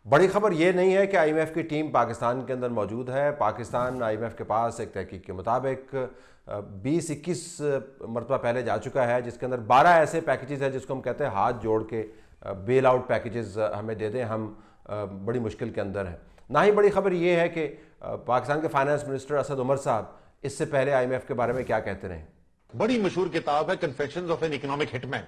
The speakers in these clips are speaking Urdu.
بڑی خبر یہ نہیں ہے کہ آئی ایم ایف کی ٹیم پاکستان کے اندر موجود ہے۔ پاکستان آئی ایم ایف کے پاس ایک تحقیق کے مطابق 20-21 مرتبہ پہلے جا چکا ہے، جس کے اندر 12 ایسے پیکیجز ہیں جس کو ہم کہتے ہیں ہاتھ جوڑ کے بیل آؤٹ پیکیجز ہمیں دے دیں، ہم بڑی مشکل کے اندر ہیں۔ نہ ہی بڑی خبر یہ ہے کہ پاکستان کے فائنانس منسٹر اسد عمر صاحب اس سے پہلے آئی ایم ایف کے بارے میں کیا کہتے رہے۔ بڑی مشہور کتاب ہے کنفیشنز آف این اکنامک ہٹ مین،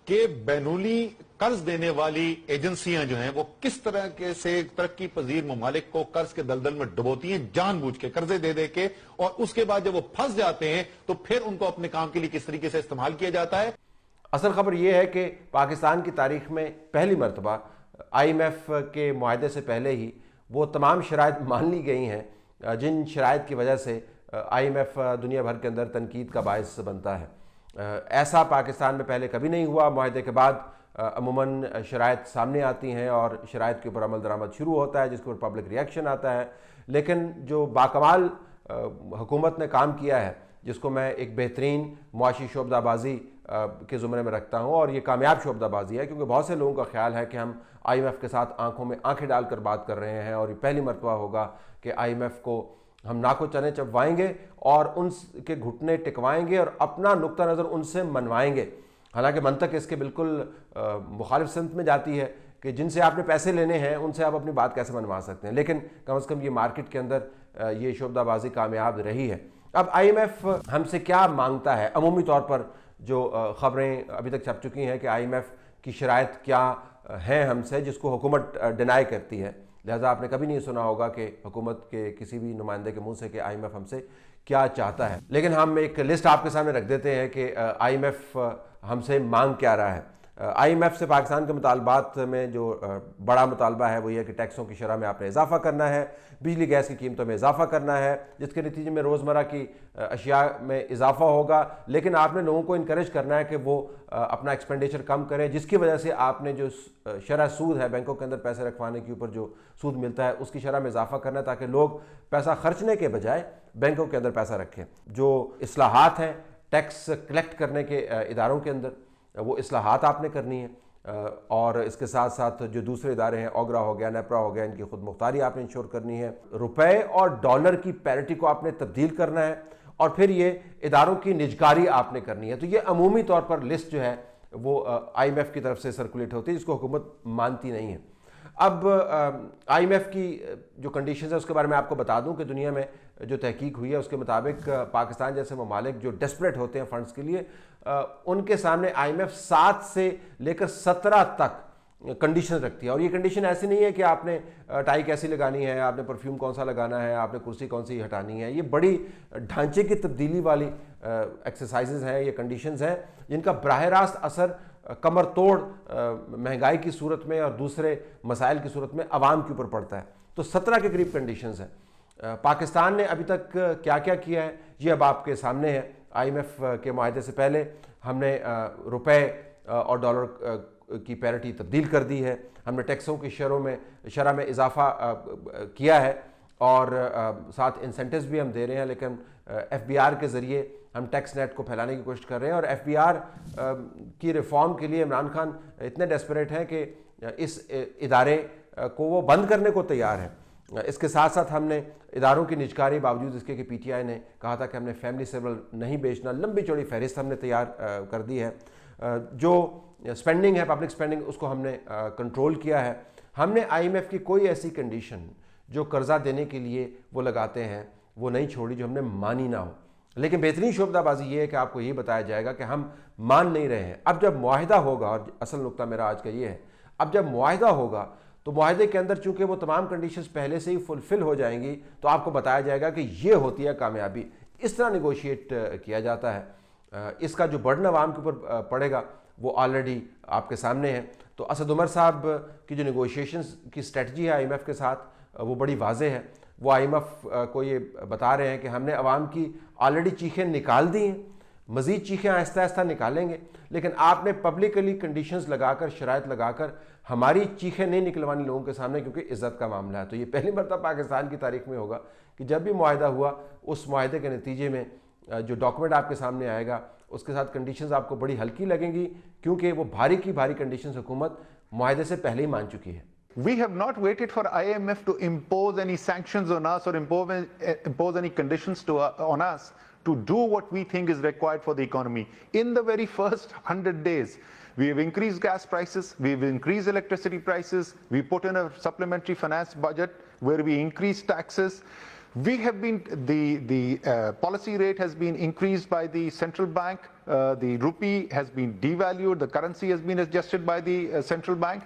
کہ بینولی قرض دینے والی ایجنسیاں جو ہیں وہ کس طرح کے سے ترقی پذیر ممالک کو قرض کے دلدل میں ڈبوتی ہیں جان بوجھ کے قرضے دے دے کے، اور اس کے بعد جب وہ پھنس جاتے ہیں تو پھر ان کو اپنے کام کے لیے کس طریقے سے استعمال کیا جاتا ہے۔ اصل خبر یہ ہے کہ پاکستان کی تاریخ میں پہلی مرتبہ آئی ایم ایف کے معاہدے سے پہلے ہی وہ تمام شرائط مان لی گئی ہیں جن شرائط کی وجہ سے آئی ایم ایف دنیا بھر کے اندر تنقید کا باعث بنتا ہے۔ ایسا پاکستان میں پہلے کبھی نہیں ہوا۔ معاہدے کے بعد عموماً شرائط سامنے آتی ہیں اور شرائط کے اوپر عمل درآمد شروع ہوتا ہے، جس کے اوپر پبلک ریئیکشن آتا ہے، لیکن جو باکمال حکومت نے کام کیا ہے، جس کو میں ایک بہترین معاشی شعبہ بازی کے زمرے میں رکھتا ہوں، اور یہ کامیاب شعبہ بازی ہے کیونکہ بہت سے لوگوں کا خیال ہے کہ ہم آئی ایم ایف کے ساتھ آنکھوں میں آنکھیں ڈال کر بات کر رہے ہیں، اور یہ پہلی مرتبہ ہوگا کہ آئی ایم ایف کو ہم ناکو چنے چبوائیں گے اور ان کے گھٹنے ٹکوائیں گے اور اپنا نقطہ نظر ان سے منوائیں گے۔ حالانکہ منطق اس کے بالکل مخالف سمت میں جاتی ہے کہ جن سے آپ نے پیسے لینے ہیں ان سے آپ اپنی بات کیسے منوا سکتے ہیں، لیکن کم از کم یہ مارکیٹ کے اندر یہ شعبہ بازی کامیاب رہی ہے۔ اب آئی ایم ایف ہم سے کیا مانگتا ہے؟ عمومی طور پر جو خبریں ابھی تک چھپ چکی ہیں کہ آئی ایم ایف کی شرائط کیا ہیں ہم سے، جس کو حکومت ڈینائی کرتی ہے، لہذا آپ نے کبھی نہیں سنا ہوگا کہ حکومت کے کسی بھی نمائندے کے منہ سے کہ آئی ایم ایف ہم سے کیا چاہتا ہے، لیکن ہم ایک لسٹ آپ کے سامنے رکھ دیتے ہیں کہ آئی ایم ایف ہم سے مانگ کیا رہا ہے۔ آئی ایم ایف سے پاکستان کے مطالبات میں جو بڑا مطالبہ ہے وہ یہ کہ ٹیکسوں کی شرح میں آپ نے اضافہ کرنا ہے، بجلی گیس کی قیمتوں میں اضافہ کرنا ہے، جس کے نتیجے میں روزمرہ کی اشیاء میں اضافہ ہوگا، لیکن آپ نے لوگوں کو انکریج کرنا ہے کہ وہ اپنا ایکسپینڈیچر کم کریں، جس کی وجہ سے آپ نے جو شرح سود ہے، بینکوں کے اندر پیسے رکھوانے کے اوپر جو سود ملتا ہے، اس کی شرح میں اضافہ کرنا ہے تاکہ لوگ پیسہ خرچنے کے بجائے بینکوں کے اندر پیسہ رکھیں۔ جو اصلاحات ہیں ٹیکس کلیکٹ کرنے کے اداروں کے اندر، وہ اصلاحات آپ نے کرنی ہے، اور اس کے ساتھ ساتھ جو دوسرے ادارے ہیں، اوگرا ہو گیا، نیپرا ہو گیا، ان کی خود مختاری آپ نے انشور کرنی ہے۔ روپے اور ڈالر کی پیرٹی کو آپ نے تبدیل کرنا ہے، اور پھر یہ اداروں کی نجکاری آپ نے کرنی ہے۔ تو یہ عمومی طور پر لسٹ جو ہے وہ آئی ایم ایف کی طرف سے سرکولیٹ ہوتی ہے، جس کو حکومت مانتی نہیں ہے۔ اب آئی ایم ایف کی جو کنڈیشنز ہیں اس کے بارے میں آپ کو بتا دوں کہ دنیا میں جو تحقیق ہوئی ہے اس کے مطابق پاکستان جیسے ممالک جو ڈیسپریٹ ہوتے ہیں فنڈز کے لیے، ان کے سامنے آئی ایم ایف 7 سے لے کر 17 تک کنڈیشن رکھتی ہے، اور یہ کنڈیشن ایسی نہیں ہے کہ آپ نے ٹائی کیسی لگانی ہے، آپ نے پرفیوم کون سا لگانا ہے، آپ نے کرسی کون سی ہٹانی ہے۔ یہ بڑی ڈھانچے کی تبدیلی والی ایکسرسائزز ہیں، یہ کنڈیشنز ہیں جن کا براہ راست اثر کمر توڑ مہنگائی کی صورت میں اور دوسرے مسائل کی صورت میں عوام کے اوپر پڑتا ہے۔ تو 17 کے قریب کنڈیشنز ہیں۔ پاکستان نے ابھی تک کیا کیا کیا ہے یہ اب آپ کے سامنے ہے۔ آئی ایم ایف کے معاہدے سے پہلے ہم نے روپے اور ڈالر کی پیرٹی تبدیل کر دی ہے، ہم نے ٹیکسوں کی شرح میں اضافہ کیا ہے، اور ساتھ انسینٹیوز بھی ہم دے رہے ہیں، لیکن ایف بی آر کے ذریعے ہم ٹیکس نیٹ کو پھیلانے کی کوشش کر رہے ہیں، اور ایف بی آر کی ریفارم کے لیے عمران خان اتنے ڈیسپریٹ ہیں کہ اس ادارے کو وہ بند کرنے کو تیار ہیں۔ اس کے ساتھ ساتھ ہم نے اداروں کی نجکاری، باوجود اس کے کہ پی ٹی آئی نے کہا تھا کہ ہم نے فیملی سیول نہیں بیچنا، لمبی چوڑی فہرست ہم نے تیار کر دی ہے۔ جو سپینڈنگ ہے، پبلک سپینڈنگ، اس کو ہم نے کنٹرول کیا ہے۔ ہم نے آئی ایم ایف کی کوئی ایسی کنڈیشن جو قرضہ دینے کے لیے وہ لگاتے ہیں وہ نہیں چھوڑی جو ہم نے مانی نہ ہو، لیکن بہترین شعبہ بازی یہ ہے کہ آپ کو یہ بتایا جائے گا کہ ہم مان نہیں رہے ہیں۔ اب جب معاہدہ ہوگا، اور اصل نقطہ میرا آج کا یہ ہے، اب جب معاہدہ ہوگا تو معاہدے کے اندر چونکہ وہ تمام کنڈیشنز پہلے سے ہی فلفل ہو جائیں گی، تو آپ کو بتایا جائے گا کہ یہ ہوتی ہے کامیابی، اس طرح نیگوشیٹ کیا جاتا ہے۔ اس کا جو برڈن عوام کے اوپر پڑے گا وہ آلریڈی آپ کے سامنے ہے۔ تو اسد عمر صاحب کی جو نیگوشیشنز کی اسٹریٹجی ہے آئی ایم ایف کے ساتھ، وہ بڑی واضح ہے۔ وہ آئی ایم ایف کو یہ بتا رہے ہیں کہ ہم نے عوام کی آلریڈی چیخیں نکال دی ہیں، مزید چیخیں آہستہ آہستہ نکالیں گے، لیکن آپ نے پبلکلی کنڈیشنز لگا کر، شرائط لگا کر ہماری چیخیں نہیں نکلوانی لوگوں کے سامنے، کیونکہ عزت کا معاملہ ہے۔ تو یہ پہلی مرتبہ پاکستان کی تاریخ میں ہوگا کہ جب بھی معاہدہ ہوا، اس معاہدے کے نتیجے میں جو ڈاکومنٹ آپ کے سامنے آئے گا اس کے ساتھ کنڈیشنز آپ کو بڑی ہلکی لگیں گی، کیونکہ وہ بھاری کی بھاری کنڈیشنز حکومت معاہدے سے پہلے ہی مان چکی ہے۔ We have not waited for IMF to impose any sanctions on us or impose any conditions on us to do what we think is required for the economy. In the very first 100 days, we have increased gas prices, we've increased electricity prices, we put in a supplementary finance budget where we increased taxes. We have been, the policy rate has been increased by the central bank, the rupee has been devalued, the currency has been adjusted by the central bank.